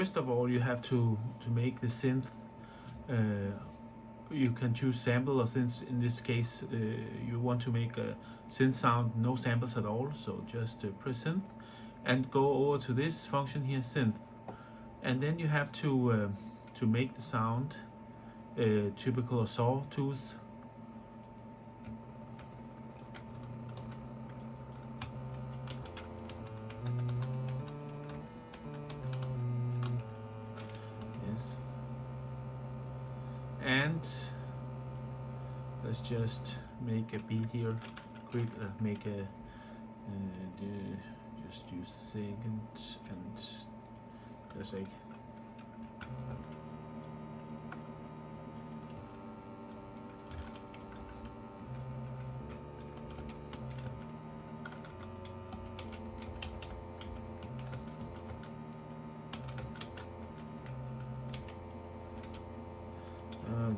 first of all, you have to make the synth. You can choose sample, or since in this case you want to make a synth sound, no samples at all, so just press synth and go over to this function here, synth, and then you have to make the sound typical of sawtooth. Yes, and let's just make a beat here, quick, make a just use the second and just like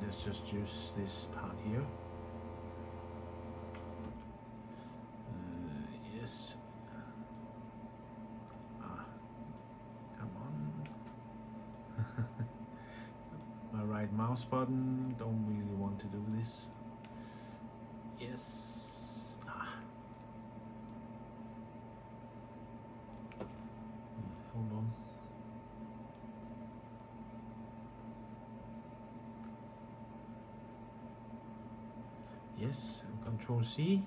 let's just use this part here. Yes. Come on. My right mouse button, don't really want to do this. Yes. Hold on. Yes, and Control C,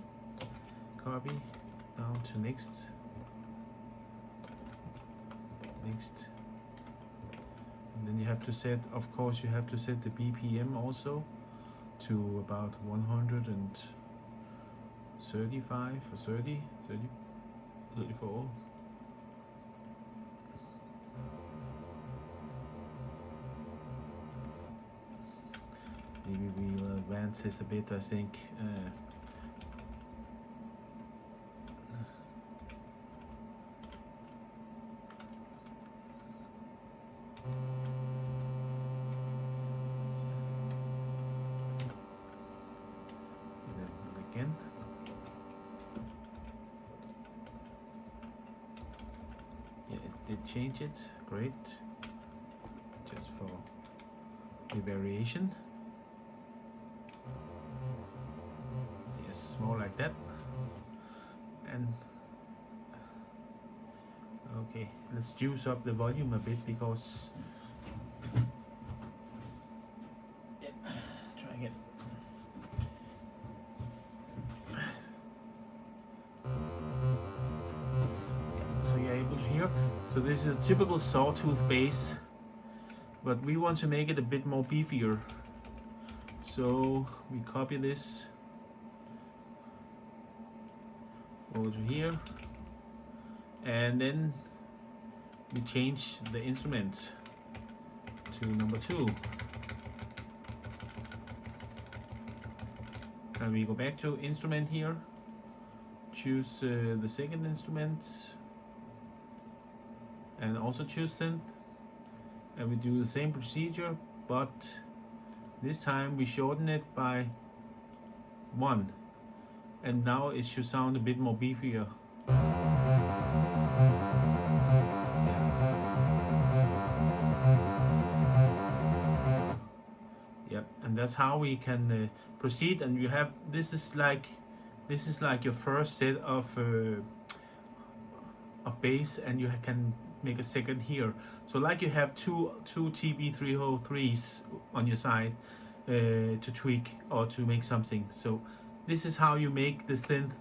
copy down to next, and then you have to set, of course you have to set the BPM also to about 135 or 34. Maybe we'll advance this a bit, I think. Again. Yeah, it did change it. Great. Just for the variation. Yes, more like that. And okay, let's juice up the volume a bit because try again. So you're able to hear. So this is a typical sawtooth bass, but we want to make it a bit more beefier. So we copy this over to here, and then we change the instrument to number 2, and we go back to instrument here, choose the second instrument, and also choose synth, and we do the same procedure, but this time we shorten it by 1, and now it should sound a bit more beefier. Yep, and that's how we can proceed. And you have this is like your first set of bass, and you can make a second here. So like you have two TB303s on your side to tweak or to make something. So this is how you make the synth.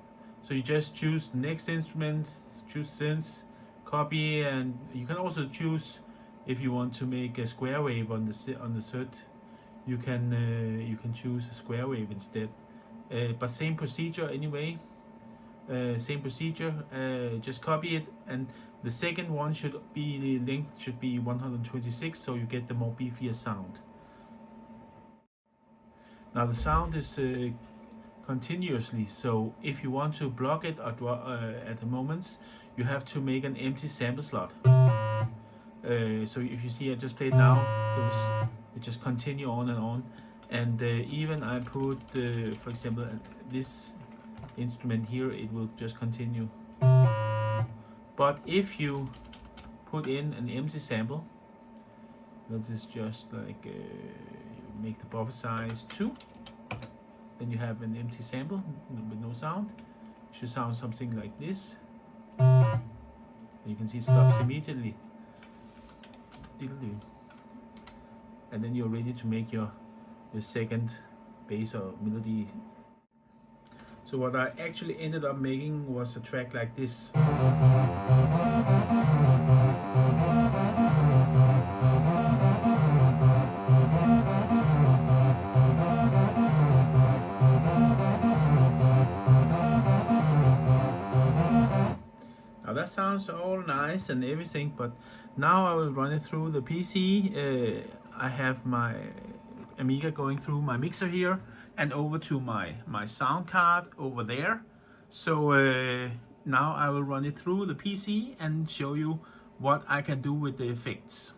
So you just choose the next instruments, choose synths, copy, and you can also choose if you want to make a square wave on the third. You can choose a square wave instead. But same procedure anyway. Same procedure. Just copy it, and the second one should be, the length should be 126, so you get the more beefier sound. Now the sound is continuously, so if you want to block it or draw at the moments, you have to make an empty sample slot. So if you see, I just played now, it just continue on and on, and even I put for example this instrument here, it will just continue. But if you put in an empty sample, This is just like make the buffer size 2. Then you have an empty sample with no sound. It should sound something like this. You can see it stops immediately. And then you're ready to make your second bass or melody. So what I actually ended up making was a track like this. Now that sounds all nice and everything, but now I will run it through the PC. I have my Amiga going through my mixer here and over to my sound card over there. So now I will run it through the PC and show you what I can do with the effects.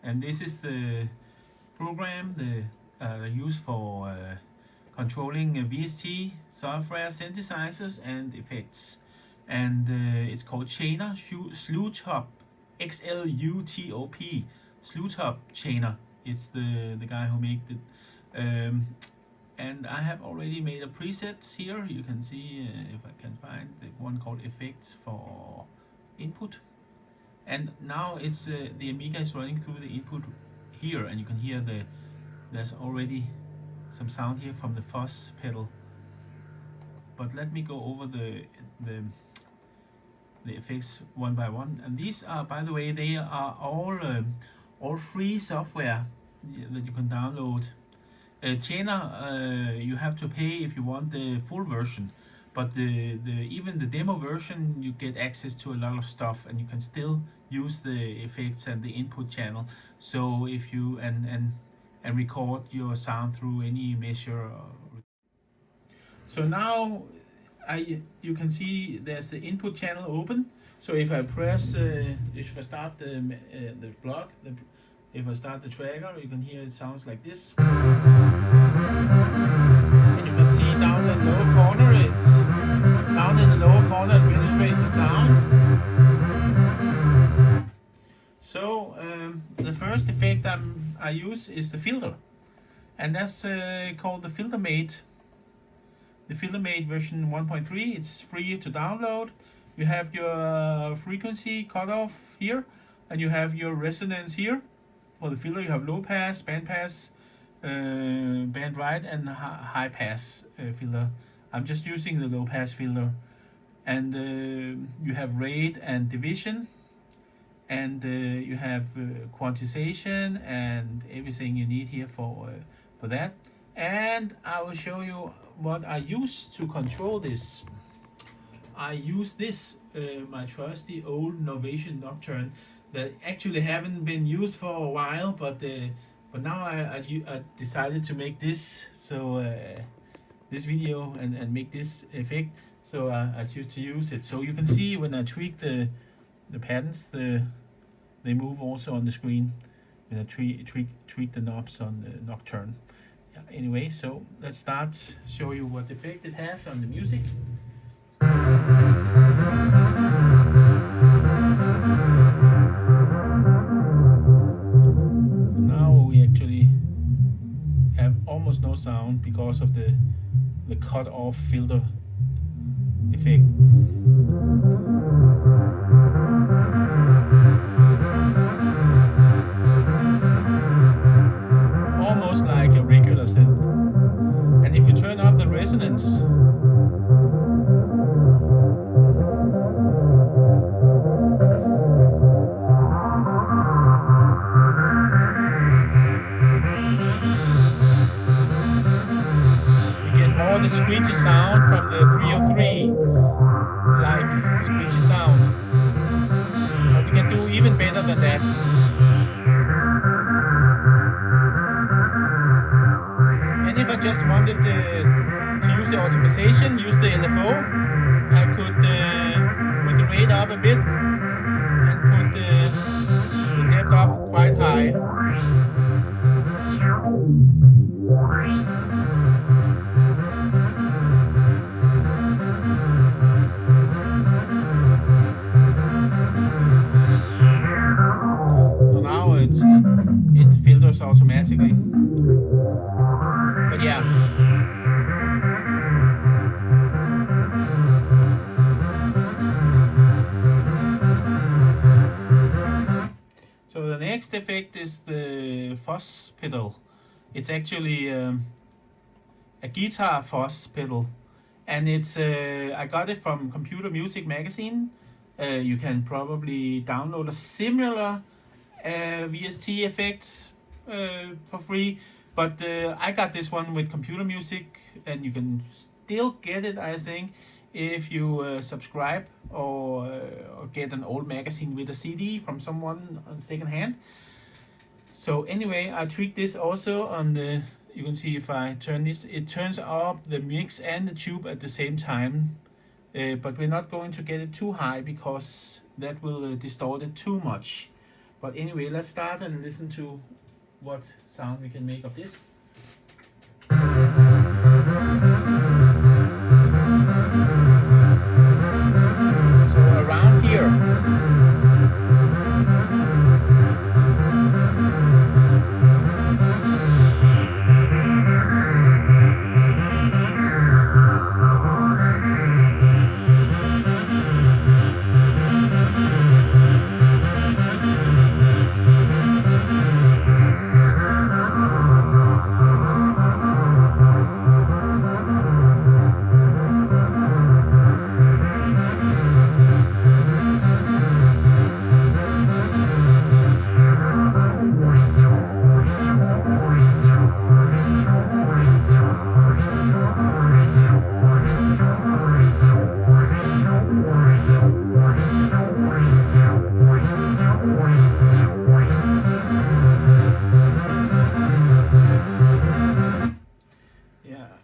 And this is the program used for controlling VST software, synthesizers and effects. And it's called Chainer Slutop, XLUTOP, Slutop Chainer. It's the guy who made it. And I have already made a preset here. You can see if I can find the one called effects for input. And now it's the Amiga is running through the input here, and you can hear there's already some sound here from the fuzz pedal. But let me go over the effects one by one. And these are, by the way, they are all free software that you can download. Chainer, you have to pay if you want the full version, but even the demo version, you get access to a lot of stuff, and you can still use the effects and the input channel. So if you and record your sound through any measure. So now you can see there's the input channel open. So if I press, if I start the block, if I start the tracker, you can hear it sounds like this. And you can see down in the lower corner, it registers the sound. So the first effect I use is the filter, and that's called the FilterMate. The FilterMate version 1.3. It's free to download. You have your frequency cutoff here, and you have your resonance here. For the filter, you have low pass, band pass, band right, and high pass filter. I'm just using the low pass filter. And you have rate and division, and you have quantization and everything you need here for that. And I will show you what I use to control this. I use this, my trusty old Novation Nocturne, that actually haven't been used for a while, but now I decided to make this, so this video and make this effect. So I choose to use it. So you can see when I tweak the patterns, they move also on the screen when I tweak the knobs on the Nocturne. Yeah, anyway, so let's start show you what effect it has on the music. Now we actually have almost no sound because of the cut off filter effect. Almost like a regular synth. And if you turn up the resonance, the screechy sound from the 303, like screechy sound. But we can do even better than that. And if I just wanted to use the optimization, use the LFO, I could put the rate up a bit and put the depth up quite high. next effect is the fuzz pedal. It's actually a guitar fuzz pedal, and it's I got it from Computer Music Magazine. You can probably download a similar VST effect for free, but I got this one with Computer Music, and you can still get it, I think, if you subscribe or get an old magazine with a CD from someone on second hand. So anyway, I tweaked this also on the, you can see if I turn this, it turns up the mix and the tube at the same time, but we're not going to get it too high because that will distort it too much. But anyway, let's start and listen to what sound we can make of this. So around here.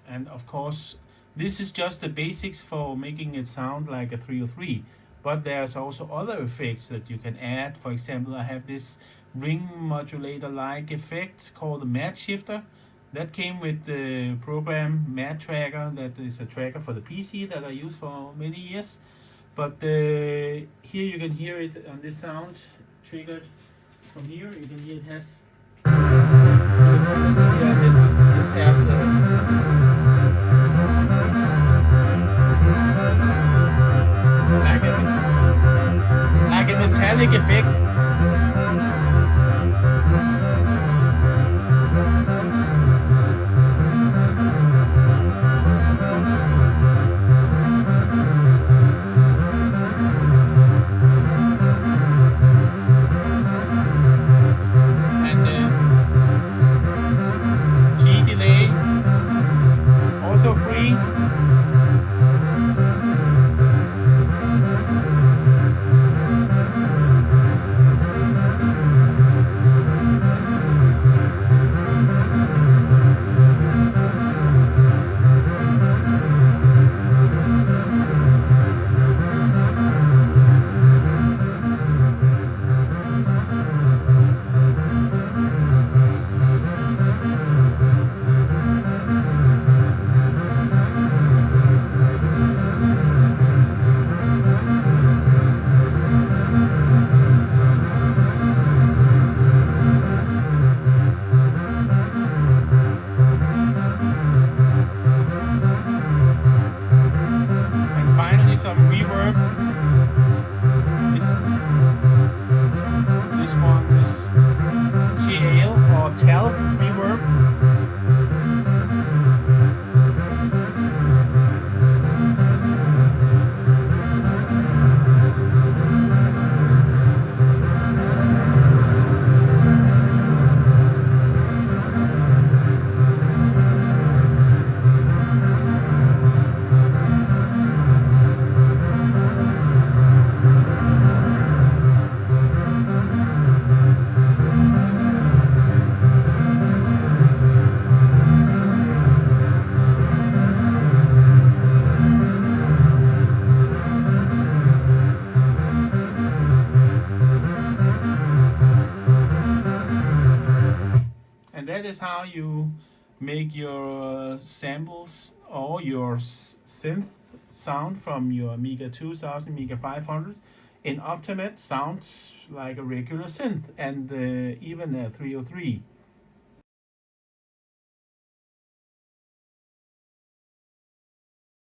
And of course, this is just the basics for making it sound like a 303, but there's also other effects that you can add. For example, I have this ring modulator like effect called the Mad Shifter that came with the program Mad Tracker, that is a tracker for the PC that I used for many years. But here you can hear it on this sound triggered from here. You can hear it has this has like a metallic effect. And key delay, also free. Some reverb. This one is TL or TEL reverb. That is how you make your samples or your synth sound from your Amiga 2000, Amiga 500 in Optimate sounds like a regular synth, and even a 303.